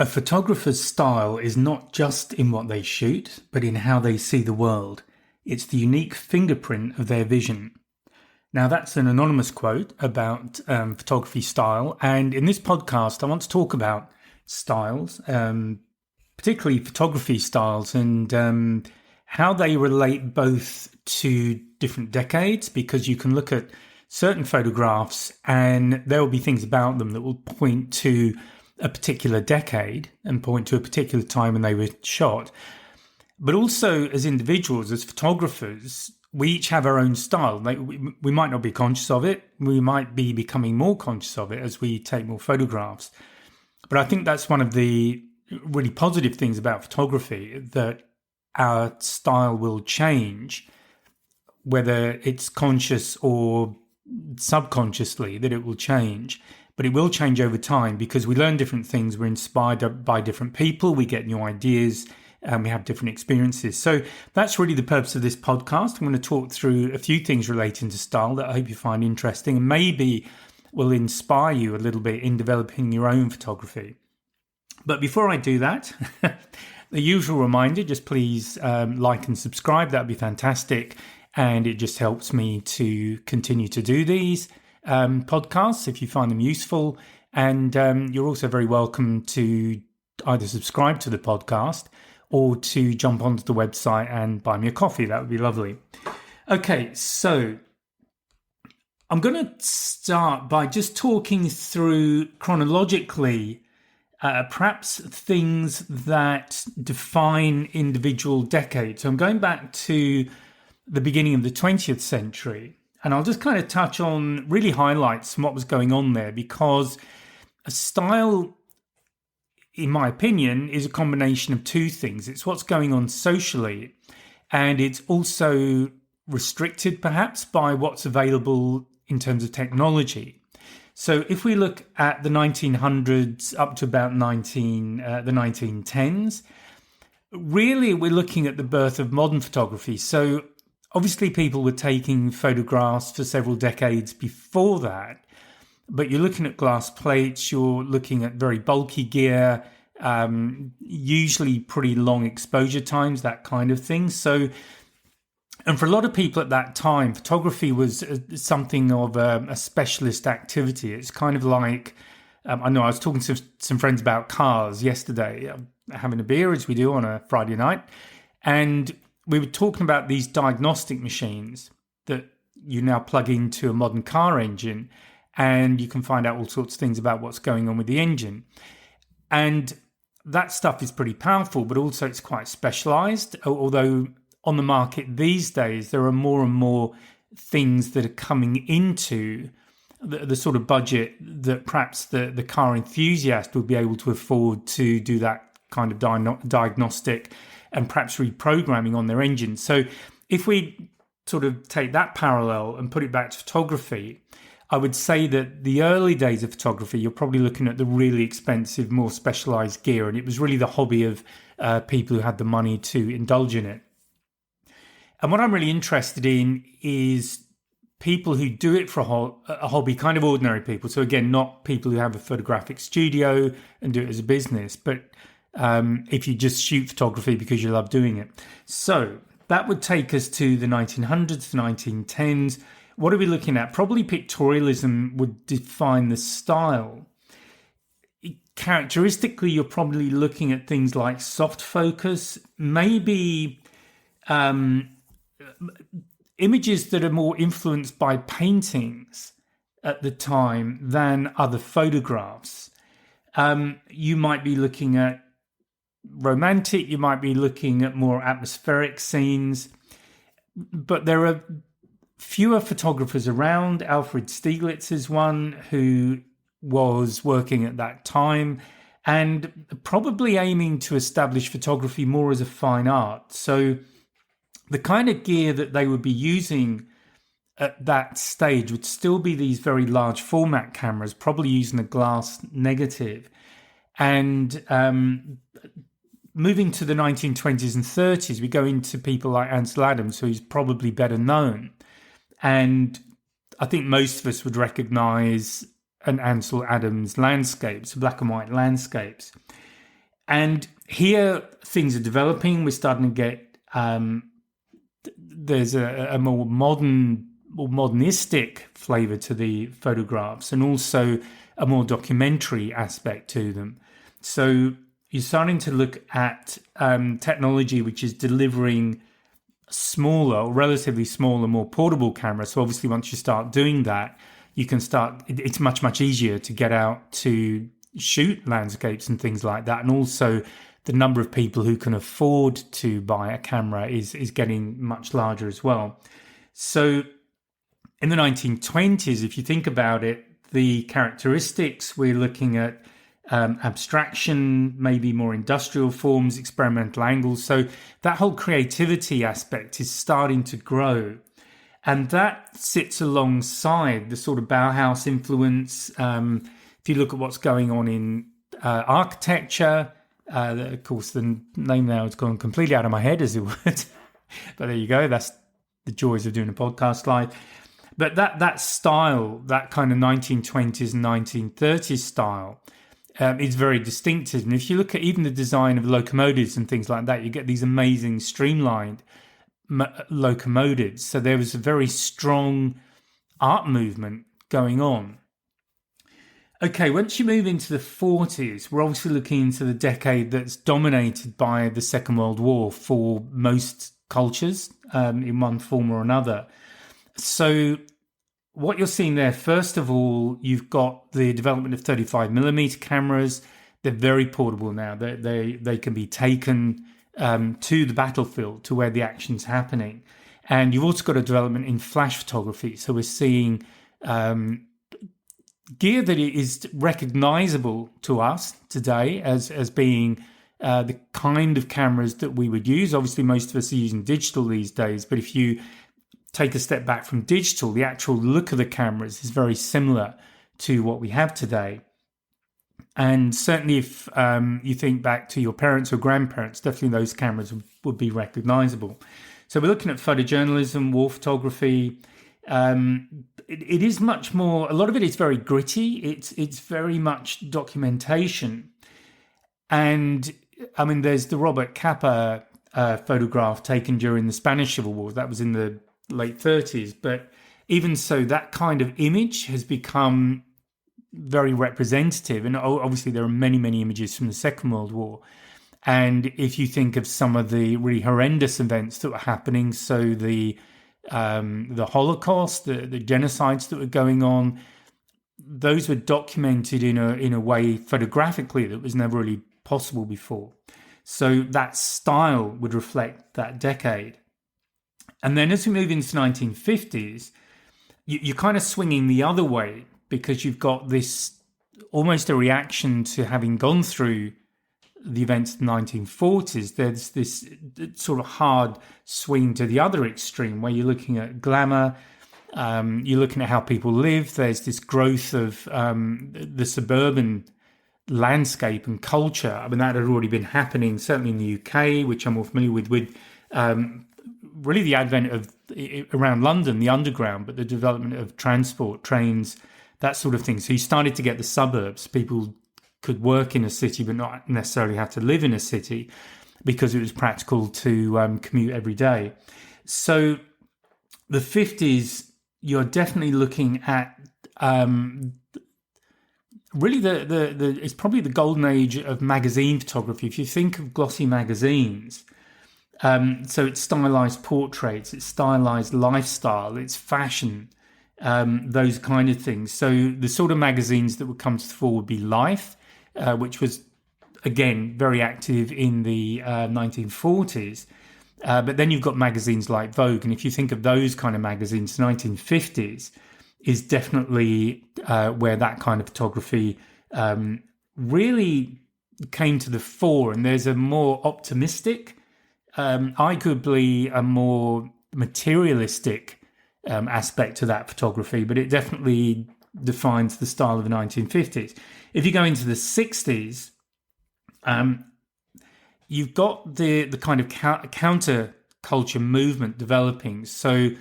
A photographer's style is not just in what they shoot, but in how they see the world. It's the unique fingerprint of their vision. Now, that's an anonymous quote about photography style. And in this podcast, I want to talk about styles, particularly photography styles, and how they relate both to different decades, because you can look at certain photographs and there will be things about them that will point to a particular decade and point to a particular time when they were shot. But also as individuals, as photographers, we each have our own style. We might not be conscious of it. We might be becoming more conscious of it as we take more photographs. But I think that's one of the really positive things about photography, that our style will change, whether it's conscious or subconsciously, that it will change. But it will change over time because we learn different things. We're inspired by different people. We get new ideas and we have different experiences. So that's really the purpose of this podcast. I'm going to talk through a few things relating to style that I hope you find interesting and maybe will inspire you a little bit in developing your own photography. But before I do that, the usual reminder, just please like and subscribe. That'd be fantastic. And it just helps me to continue to do these podcasts if you find them useful. And you're also very welcome to either subscribe to the podcast or to jump onto the website and buy me a coffee. That would be lovely. Okay, so I'm going to start by just talking through chronologically perhaps things that define individual decades. So I'm going back to the beginning of the 20th century. And I'll just kind of touch on really highlights what was going on there, because a style, in my opinion, is a combination of two things. It's what's going on socially, and it's also restricted perhaps by what's available in terms of technology. So if we look at the 1900s up to about the 1910s, really we're looking at the birth of modern photography. So obviously, people were taking photographs for several decades before that, but you're looking at glass plates, you're looking at very bulky gear, usually pretty long exposure times, that kind of thing. So, and for a lot of people at that time, photography was something of a specialist activity. It's kind of like, I know I was talking to some friends about cars yesterday, having a beer as we do on a Friday night, and we were talking about these diagnostic machines that you now plug into a modern car engine, and you can find out all sorts of things about what's going on with the engine. And that stuff is pretty powerful, but also it's quite specialized. Although on the market these days, there are more and more things that are coming into the sort of budget that perhaps the car enthusiast would be able to afford to do that kind of diagnostic and perhaps reprogramming on their engine. So if we sort of take that parallel and put it back to photography, I would say that the early days of photography, you're probably looking at the really expensive, more specialized gear. And it was really the hobby of people who had the money to indulge in it. And what I'm really interested in is people who do it for a hobby, kind of ordinary people. So again, not people who have a photographic studio and do it as a business, but if you just shoot photography because you love doing it. So that would take us to the 1900s, the 1910s. What are we looking at? Probably pictorialism would define the style. Characteristically, you're probably looking at things like soft focus, maybe images that are more influenced by paintings at the time than other photographs. You might be looking at romantic, you might be looking at more atmospheric scenes, but there are fewer photographers around. Alfred Stieglitz is one who was working at that time and probably aiming to establish photography more as a fine art. So the kind of gear that they would be using at that stage would still be these very large format cameras, probably using a glass negative. And moving to the 1920s and 30s, we go into people like Ansel Adams, who's probably better known. And I think most of us would recognize an Ansel Adams landscapes, black and white landscapes. And here things are developing. We're starting to get there's a more modern or modernistic flavour to the photographs, and also a more documentary aspect to them. So you're starting to look at technology which is delivering smaller, or relatively smaller, more portable cameras. So obviously once you start doing that, you can start, it's much, much easier to get out to shoot landscapes and things like that. And also the number of people who can afford to buy a camera is getting much larger as well. So in the 1920s, if you think about it, the characteristics, we're looking at abstraction, maybe more industrial forms, experimental angles. So that whole creativity aspect is starting to grow. And that sits alongside the sort of Bauhaus influence. If you look at what's going on in architecture, of course, the name now has gone completely out of my head, as it would. But there you go. That's the joys of doing a podcast live. But that style, that kind of 1920s and 1930s style, is very distinctive. And if you look at even the design of locomotives and things like that, you get these amazing streamlined locomotives. So there was a very strong art movement going on. Okay, once you move into the 40s, we're obviously looking into the decade that's dominated by the Second World War for most cultures in one form or another. So what you're seeing there, first of all, you've got the development of 35mm cameras. They're very portable now. They can be taken to the battlefield, to where the action's happening. And you've also got a development in flash photography. So we're seeing gear that is recognizable to us today as being the kind of cameras that we would use. Obviously, most of us are using digital these days, but if you take a step back from digital, the actual look of the cameras is very similar to what we have today. And certainly if you think back to your parents or grandparents, definitely those cameras would be recognizable. So we're looking at photojournalism, war photography. It is much more, a lot of it is very gritty. It's very much documentation. And I mean, there's the Robert Capa photograph taken during the Spanish Civil War. That was in the late 30s. But even so, that kind of image has become very representative. And obviously there are many, many images from the Second World War. And if you think of some of the really horrendous events that were happening, so the Holocaust, the genocides that were going on, those were documented in a way photographically that was never really possible before. So that style would reflect that decade. And then as we move into the 1950s, you're kind of swinging the other way, because you've got this almost a reaction to having gone through the events of the 1940s. There's this sort of hard swing to the other extreme, where you're looking at glamour, you're looking at how people live. There's this growth of the suburban landscape and culture. I mean, that had already been happening, certainly in the UK, which I'm more familiar with really the advent of, around London, the underground, but the development of transport, trains, that sort of thing. So you started to get the suburbs. People could work in a city, but not necessarily have to live in a city, because it was practical to commute every day. So the 50s, you're definitely looking at really it's probably the golden age of magazine photography. If you think of glossy magazines, so it's stylized portraits, it's stylized lifestyle, it's fashion, those kind of things. So the sort of magazines that would come to the fore would be Life, which was, again, very active in the 1940s. But then you've got magazines like Vogue. And if you think of those kind of magazines, 1950s is definitely where that kind of photography really came to the fore. And there's a more optimistic, arguably a more materialistic aspect to that photography, but it definitely defines the style of the 1950s. If you go into the 60s, you've got the kind of counter-culture movement developing. So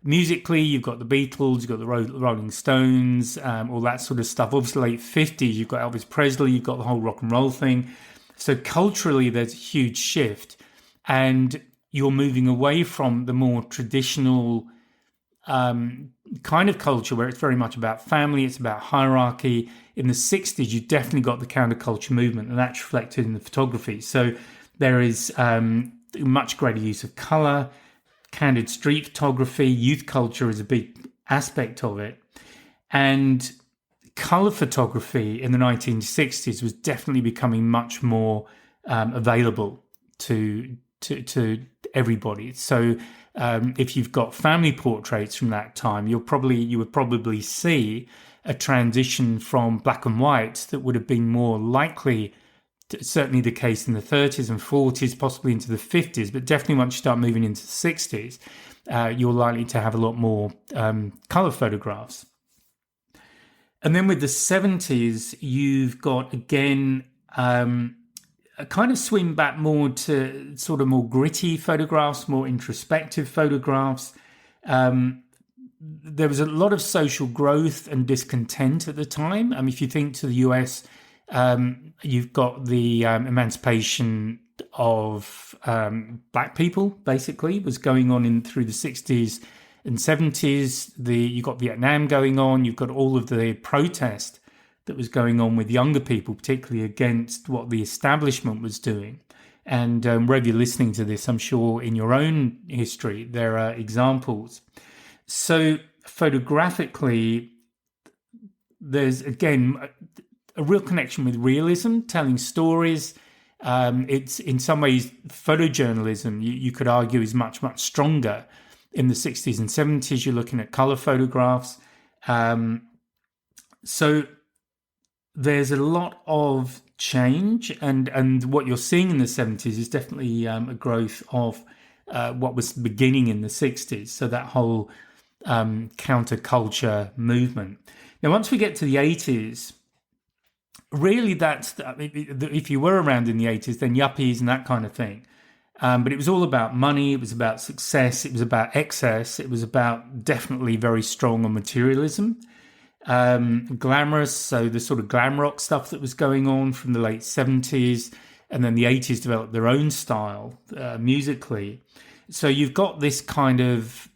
musically, you've got the Beatles, you've got the Rolling Stones, all that sort of stuff. Obviously, late 50s, you've got Elvis Presley, you've got the whole rock and roll thing. So culturally, there's a huge shift, and you're moving away from the more traditional kind of culture where it's very much about family, it's about hierarchy. In the 60s, you definitely got the counterculture movement, and that's reflected in the photography. So there is much greater use of color, candid street photography, youth culture is a big aspect of it. And color photography in the 1960s was definitely becoming much more available to everybody. So if you've got family portraits from that time, you would probably see a transition from black and white that would have been more likely, certainly the case in the 30s and 40s, possibly into the 50s, but definitely once you start moving into the 60s, you're likely to have a lot more color photographs. And then with the 70s, you've got, again, a kind of swing back more to sort of more gritty photographs, more introspective photographs. There was a lot of social growth and discontent at the time. I mean, if you think to the US, you've got the emancipation of black people, basically, was going on through the 60s and 70s. You've got Vietnam going on. You've got all of the protest that was going on with younger people, particularly against what the establishment was doing. And wherever you're listening to this, I'm sure in your own history, there are examples. So photographically, there's, again, a real connection with realism, telling stories. It's in some ways, photojournalism, you could argue, is much, much stronger. In the 60s and 70s, you're looking at color photographs. So there's a lot of change, and what you're seeing in the 70s is definitely a growth of what was beginning in the 60s. So that whole counterculture movement. Now, once we get to the 80s, really if you were around in the 80s, then yuppies and that kind of thing. But it was all about money. It was about success. It was about excess. It was about definitely very strong on materialism. Glamorous, so the sort of glam rock stuff that was going on from the late 70s, and then the 80s developed their own style musically. So you've got this kind of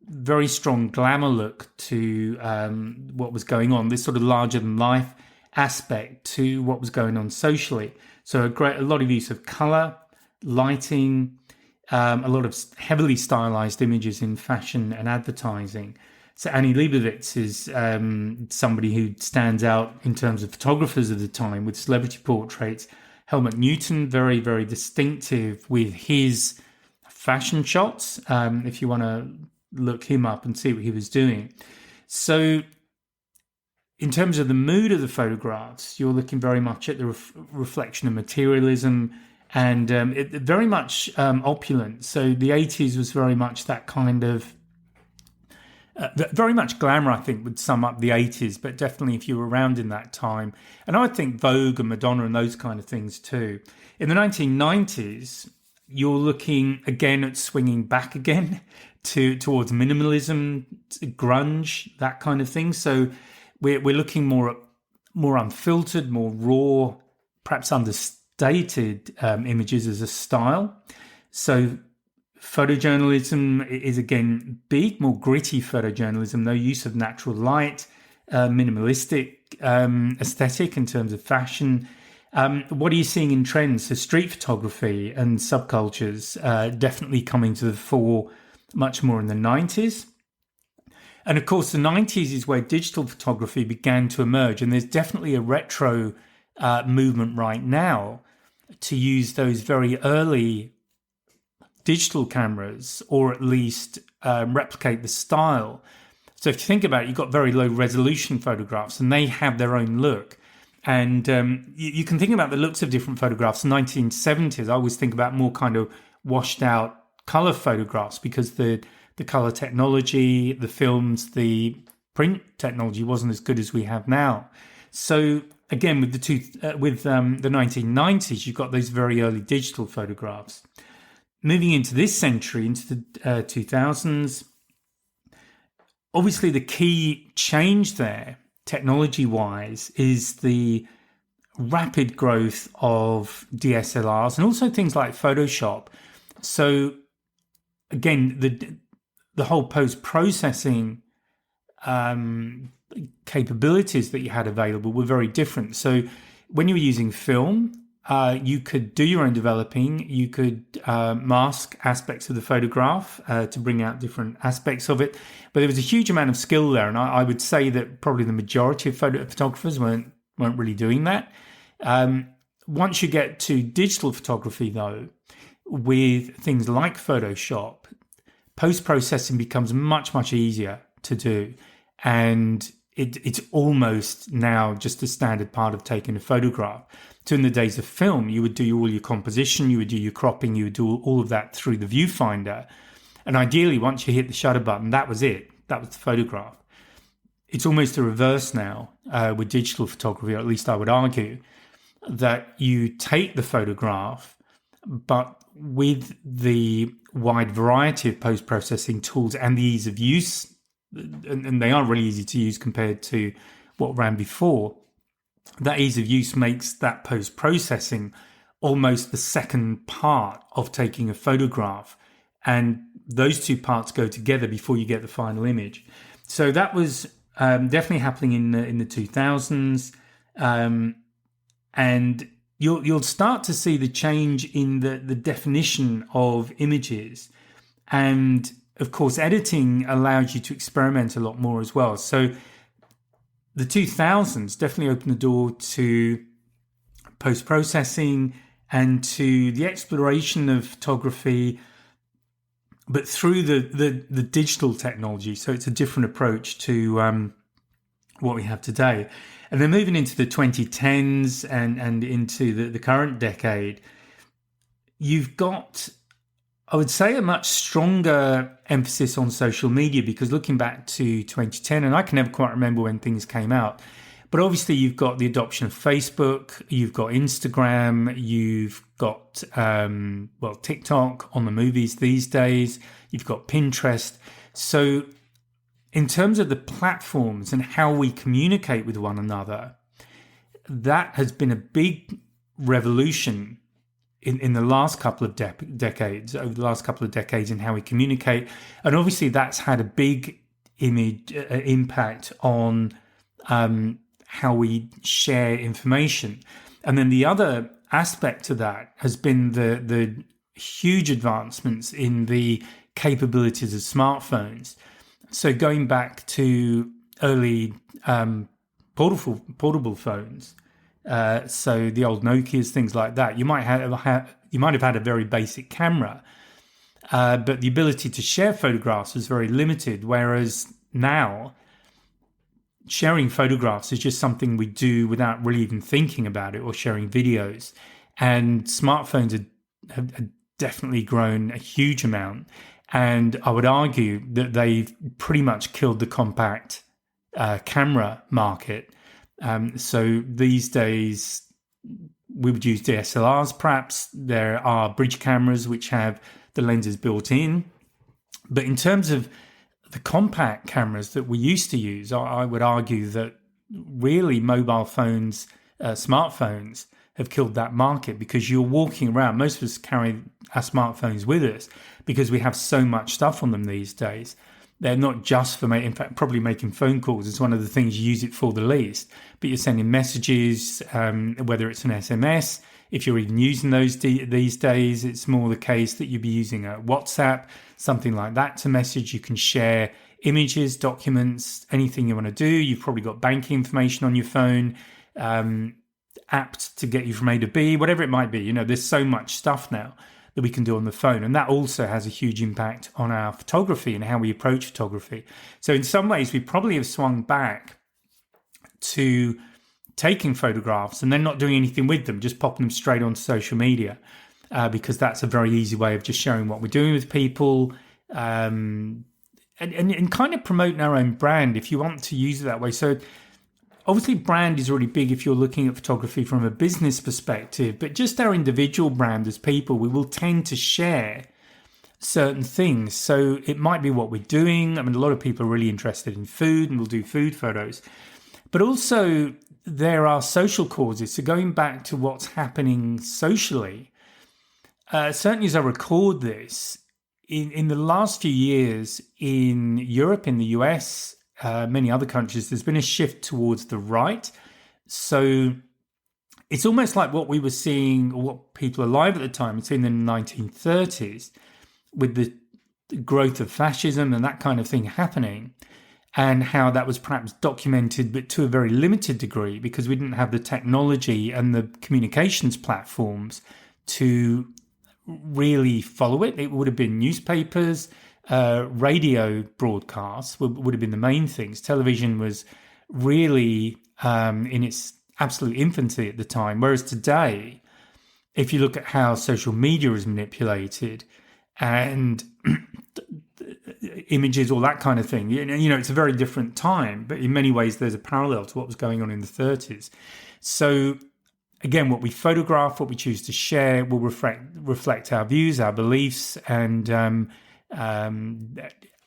very strong glamour look to what was going on, this sort of larger than life aspect to what was going on socially. So a lot of use of color, lighting, a lot of heavily stylized images in fashion and advertising. So Annie Leibovitz is somebody who stands out in terms of photographers of the time with celebrity portraits. Helmut Newton, very, very distinctive with his fashion shots, if you want to look him up and see what he was doing. So in terms of the mood of the photographs, you're looking very much at the reflection of materialism and very much opulent. So the 80s was very much that kind of very much glamour, I think, would sum up the 80s, but definitely if you were around in that time. And I think Vogue and Madonna and those kind of things too. In the 1990s, you're looking again at swinging back again towards minimalism, grunge, that kind of thing. So we're looking more unfiltered, more raw, perhaps understated images as a style. So photojournalism is, again, big, more gritty photojournalism, no use of natural light, minimalistic aesthetic in terms of fashion. What are you seeing in trends? So street photography and subcultures definitely coming to the fore much more in the 90s. And of course, the 90s is where digital photography began to emerge. And there's definitely a retro movement right now to use those very early digital cameras, or at least replicate the style. So if you think about it, you've got very low resolution photographs and they have their own look. And you can think about the looks of different photographs. In the 1970s, I always think about more kind of washed out color photographs because the color technology, the films, the print technology wasn't as good as we have now. So again, with the 1990s, you've got those very early digital photographs. Moving into this century, into the 2000s, obviously the key change there, technology-wise, is the rapid growth of DSLRs and also things like Photoshop. So again, the whole post-processing capabilities that you had available were very different. So when you were using film, you could do your own developing. You could mask aspects of the photograph to bring out different aspects of it. But there was a huge amount of skill there, and I would say that probably the majority of photographers weren't really doing that. Once you get to digital photography, though, with things like Photoshop, post-processing becomes much easier to do, and it's almost now just a standard part of taking a photograph. So in the days of film, you would do all your composition, you would do your cropping, you would do all of that through the viewfinder. And ideally, once you hit the shutter button, that was it. That was the photograph. It's almost the reverse now with digital photography, or at least I would argue, that you take the photograph, but with the wide variety of post-processing tools and the ease of use, and they are really easy to use compared to what ran before, that ease of use makes that post-processing almost the second part of taking a photograph. And those two parts go together before you get the final image. So that was definitely happening in the 2000s. And you'll start to see the change in the definition of images. And of course, editing allows you to experiment a lot more as well. So the 2000s definitely opened the door to post-processing and to the exploration of photography, but through the digital technology. So it's a different approach to what we have today. And then moving into the 2010s and into the current decade, you've got, I would say, a much stronger emphasis on social media, because looking back to 2010, and I can never quite remember when things came out, but obviously you've got the adoption of Facebook, you've got Instagram, you've got, TikTok on the movies these days, you've got Pinterest. So in terms of the platforms and how we communicate with one another, that has been a big revolution in the last couple of decades, over the last couple of decades, in how we communicate. And obviously that's had a big impact on how we share information. And then the other aspect to that has been the huge advancements in the capabilities of smartphones. So going back to early portable phones, so the old Nokias, things like that, you might have had a very basic camera, but the ability to share photographs was very limited. Whereas now, sharing photographs is just something we do without really even thinking about it, or sharing videos. And smartphones have definitely grown a huge amount. And I would argue that they've pretty much killed the compact camera market. So these days, we would use DSLRs perhaps. There are bridge cameras which have the lenses built in. But in terms of the compact cameras that we used to use, I would argue that really mobile phones, smartphones, have killed that market, because you're walking around. Most of us carry our smartphones with us because we have so much stuff on them these days. They're not just for, in fact, probably making phone calls is one of the things you use it for the least. But you're sending messages, whether it's an SMS. If you're even using those these days, it's more the case that you'd be using a WhatsApp, something like that to message. You can share images, documents, anything you want to do. You've probably got banking information on your phone, apps to get you from A to B, whatever it might be. You know, there's so much stuff now that we can do on the phone. And that also has a huge impact on our photography and how we approach photography. So in some ways, we probably have swung back to taking photographs and then not doing anything with them, just popping them straight onto social media, because that's a very easy way of just sharing what we're doing with people, and kind of promoting our own brand if you want to use it that way. So obviously, brand is really big if you're looking at photography from a business perspective, but just our individual brand as people, we will tend to share certain things. So it might be what we're doing. I mean, a lot of people are really interested in food and will do food photos, but also there are social causes. So going back to what's happening socially, certainly as I record this, in the last few years in Europe, in the US, many other countries, there's been a shift towards the right. So it's almost like what we were seeing, or what people alive at the time had seen in the 1930s, with the growth of fascism and that kind of thing happening, and how that was perhaps documented, but to a very limited degree, because we didn't have the technology and the communications platforms to really follow it. It would have been newspapers, radio broadcasts would have been the main things. Television was really in its absolute infancy at the time. Whereas today, if you look at how social media is manipulated and images, all that kind of thing, it's a very different time. But in many ways, there's a parallel to what was going on in the 30s. So again, what we photograph, what we choose to share, will reflect our views, our beliefs, and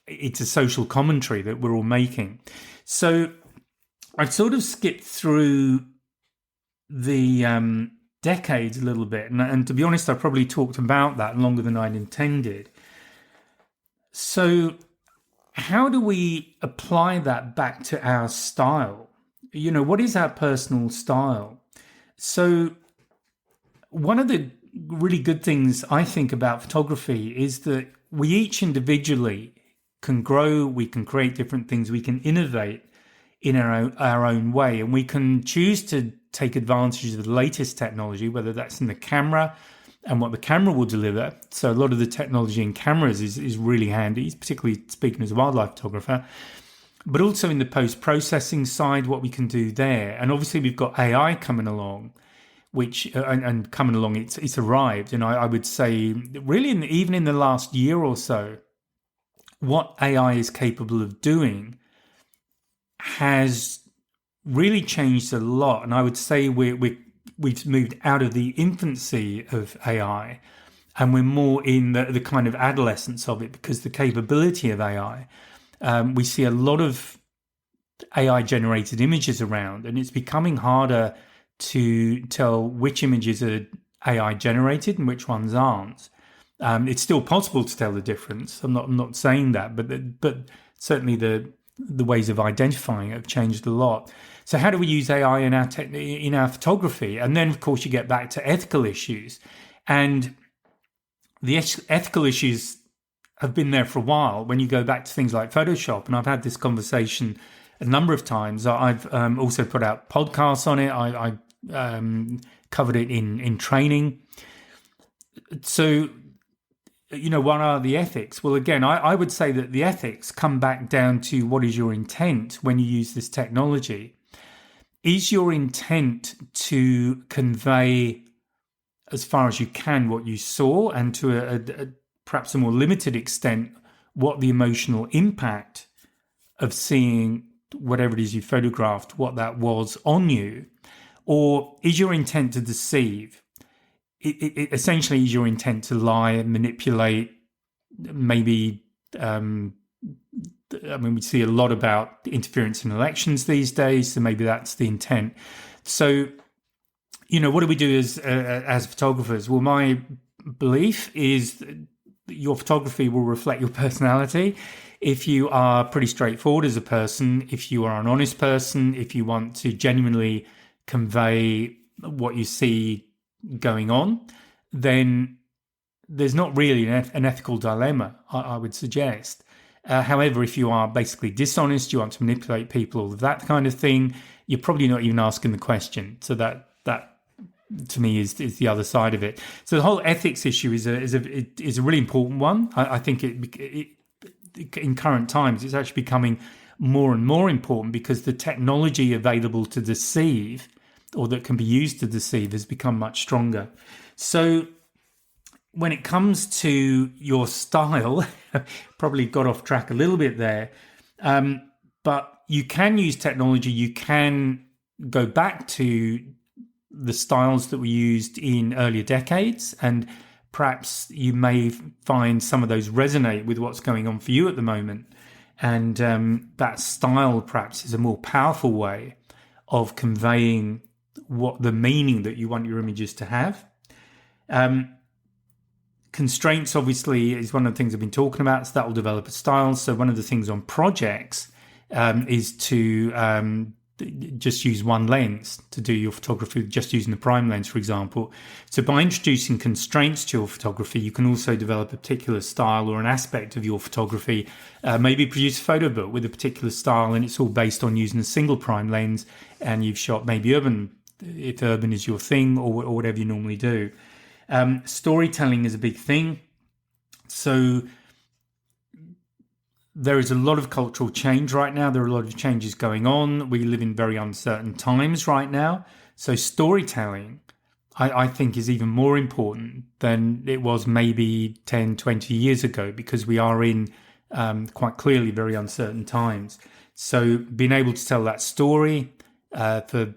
it's a social commentary that we're all making. So I've sort of skipped through the decades a little bit, and to be honest, I probably talked about that longer than I'd intended. So how do we apply that back to our style? What is our personal style? So one of the really good things I think about photography is that we each individually can grow, we can create different things, we can innovate in our own way, and we can choose to take advantage of the latest technology, whether that's in the camera and what the camera will deliver. So a lot of the technology in cameras is really handy, particularly speaking as a wildlife photographer, but also in the post-processing side, what we can do there. And obviously we've got AI coming along, which and coming along, it's arrived. And I would say really even in the last year or so, what AI is capable of doing has really changed a lot. And I would say we've moved out of the infancy of AI, and we're more in the kind of adolescence of it, because the capability of AI, we see a lot of AI generated images around, and it's becoming harder to tell which images are AI generated and which ones aren't. It's still possible to tell the difference. I'm not saying that, but certainly the ways of identifying it have changed a lot. So how do we use AI in our photography? And then, of course, you get back to ethical issues. And the ethical issues have been there for a while when you go back to things like Photoshop. And I've had this conversation a number of times. I've also put out podcasts on it. I covered it in training. So, what are the ethics? Well, again, I would say that the ethics come back down to what is your intent when you use this technology. Is your intent to convey, as far as you can, what you saw, and to perhaps a more limited extent, what the emotional impact of seeing whatever it is you photographed, what that was on you? Or is your intent to deceive? It essentially is your intent to lie and manipulate, maybe, we see a lot about interference in elections these days, so maybe that's the intent. So, what do we do as photographers? Well, my belief is that your photography will reflect your personality. If you are pretty straightforward as a person, if you are an honest person, if you want to genuinely convey what you see going on, then there's not really an ethical dilemma, I would suggest. However, if you are basically dishonest, you want to manipulate people, all of that kind of thing, you're probably not even asking the question. So that to me is the other side of it. So the whole ethics issue is a really important one. I think it in current times it's actually becoming more and more important, because the technology available to deceive, or that can be used to deceive, has become much stronger. So when it comes to your style, probably got off track a little bit there, but you can use technology. You can go back to the styles that were used in earlier decades, and perhaps you may find some of those resonate with what's going on for you at the moment. And that style perhaps is a more powerful way of conveying what the meaning that you want your images to have. Constraints, obviously, is one of the things I've been talking about, so that will develop a style. So one of the things on projects is to just use one lens to do your photography, just using the prime lens, for example. So by introducing constraints to your photography, you can also develop a particular style or an aspect of your photography, maybe produce a photo book with a particular style, and it's all based on using a single prime lens, and you've shot maybe urban, if urban is your thing, or whatever you normally do. Storytelling is a big thing. So there is a lot of cultural change right now. There are a lot of changes going on. We live in very uncertain times right now. So storytelling, I think, is even more important than it was maybe 10, 20 years ago, because we are in quite clearly very uncertain times. So being able to tell that story for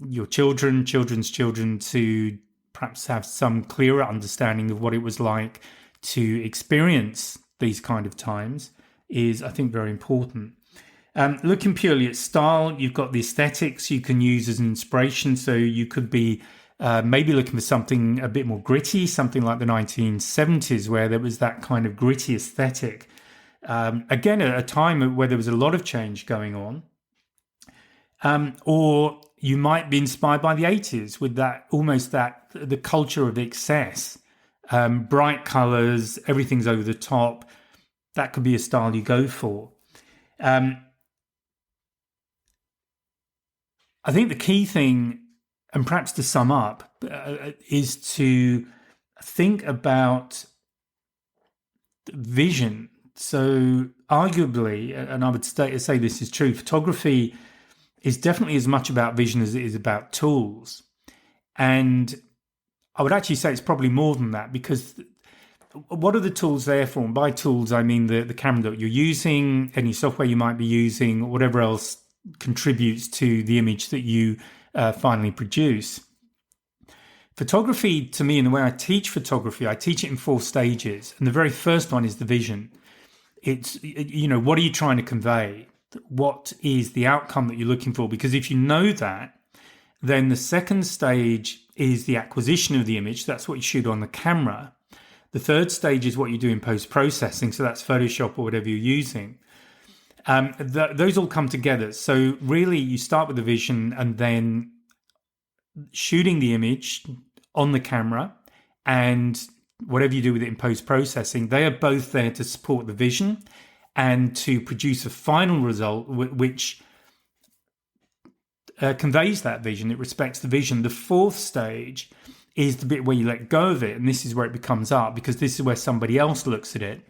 your children's children, to perhaps have some clearer understanding of what it was like to experience these kind of times is, I think, very important. Looking purely at style, you've got the aesthetics you can use as an inspiration. So you could be maybe looking for something a bit more gritty, something like the 1970s, where there was that kind of gritty aesthetic. Again, at a time where there was a lot of change going on. Or you might be inspired by the 80s with that, almost that, the culture of excess, bright colors, everything's over the top. That could be a style you go for. I think the key thing, and perhaps to sum up, is to think about vision. So arguably, and I would say this is true, photography is definitely as much about vision as it is about tools. And I would actually say it's probably more than that, because what are the tools there for? And by tools, I mean the camera that you're using, any software you might be using, or whatever else contributes to the image that you finally produce. Photography, to me, in the way I teach photography, I teach it in 4 stages. And the very first one is the vision. It's, what are you trying to convey? What is the outcome that you're looking for? Because if you know that, then the second stage is the acquisition of the image. That's what you shoot on the camera. The third stage is what you do in post-processing. So that's Photoshop or whatever you're using. Those all come together. So really, you start with the vision and then shooting the image on the camera, and whatever you do with it in post-processing, they are both there to support the vision and to produce a final result which conveys that vision. It respects the vision. The fourth stage is the bit where you let go of it, and this is where it becomes art, because this is where somebody else looks at it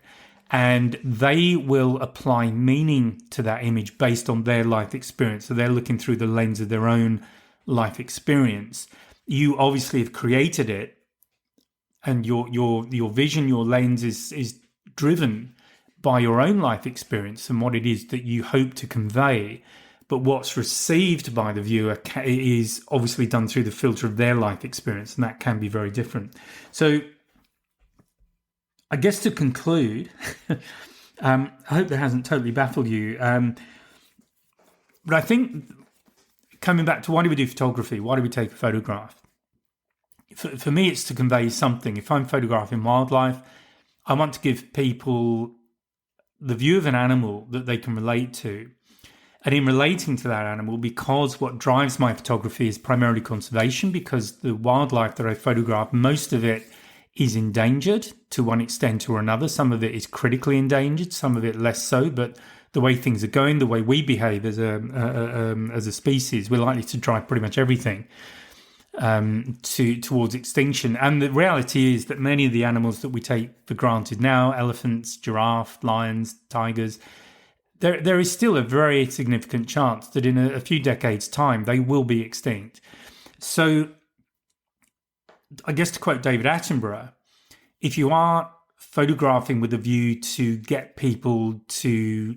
and they will apply meaning to that image based on their life experience. So they're looking through the lens of their own life experience. You obviously have created it, and your vision, your lens is driven by your own life experience and what it is that you hope to convey. But what's received by the viewer is obviously done through the filter of their life experience, and that can be very different. So I guess to conclude, I hope that hasn't totally baffled you. But I think, coming back to why do we do photography? Why do we take a photograph? For me, it's to convey something. If I'm photographing wildlife, I want to give people the view of an animal that they can relate to. And in relating to that animal, because what drives my photography is primarily conservation, because the wildlife that I photograph, most of it is endangered to one extent or another. Some of it is critically endangered, some of it less so. But the way things are going, the way we behave as a species, we're likely to drive pretty much everything towards extinction. And the reality is that many of the animals that we take for granted now, elephants, giraffe, lions, tigers, there is still a very significant chance that in a few decades' time they will be extinct. So I guess to quote David Attenborough, if you are photographing with a view to get people to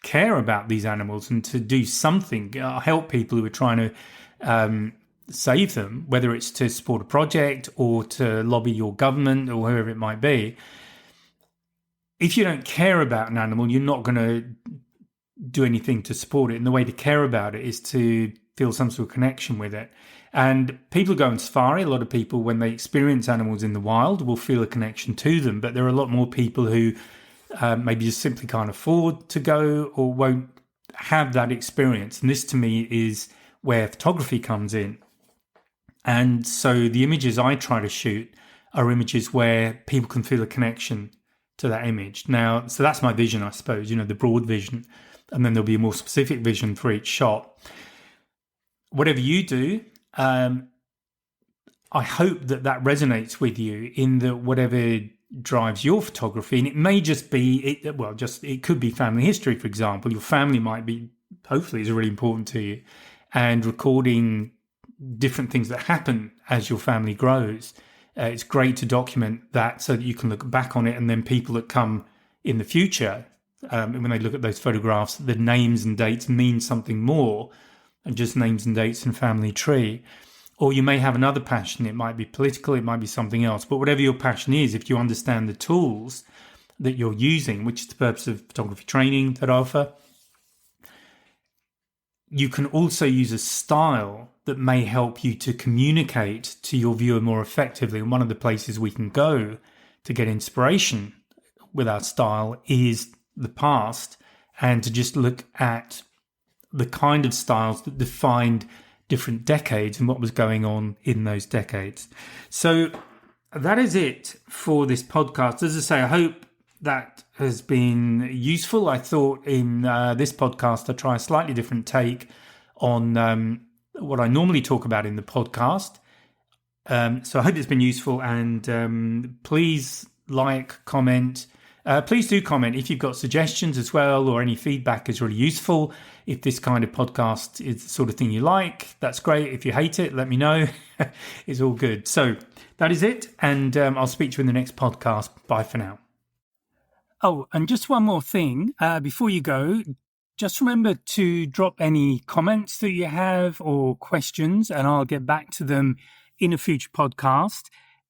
care about these animals and to do something, help people who are trying to save them, whether it's to support a project or to lobby your government or whoever it might be, if you don't care about an animal, you're not going to do anything to support it. And the way to care about it is to feel some sort of connection with it. And people go on safari. A lot of people, when they experience animals in the wild, will feel a connection to them. But there are a lot more people who maybe just simply can't afford to go or won't have that experience. And this, to me, is where photography comes in. And so the images I try to shoot are images where people can feel a connection to that image. Now, so that's my vision, I suppose, the broad vision. And then there'll be a more specific vision for each shot. Whatever you do, I hope that resonates with you in that whatever drives your photography, and it may just be, it could be family history, for example. Your family might be, hopefully, is really important to you. And recording different things that happen as your family grows. It's great to document that so that you can look back on it, and then people that come in the future, when they look at those photographs, the names and dates mean something more than just names and dates and family tree. Or you may have another passion. It might be political, it might be something else. But whatever your passion is, if you understand the tools that you're using, which is the purpose of photography training that I offer, you can also use a style that may help you to communicate to your viewer more effectively. And one of the places we can go to get inspiration with our style is the past, and to just look at the kind of styles that defined different decades and what was going on in those decades. So that is it for this podcast. As I say, I hope that has been useful. I thought in this podcast, I try a slightly different take on what I normally talk about in the podcast. So I hope it's been useful, and please like, comment. Please do comment if you've got suggestions as well, or any feedback is really useful. If this kind of podcast is the sort of thing you like, that's great. If you hate it, let me know. It's all good. So that is it, and I'll speak to you in the next podcast. Bye for now. Oh, and just one more thing before you go. Just remember to drop any comments that you have or questions, and I'll get back to them in a future podcast.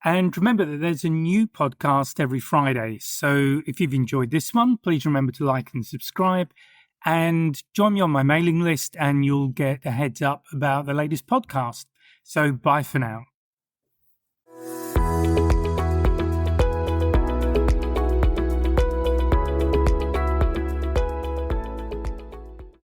And remember that there's a new podcast every Friday. So if you've enjoyed this one, please remember to like and subscribe, and join me on my mailing list, and you'll get a heads up about the latest podcast. So bye for now.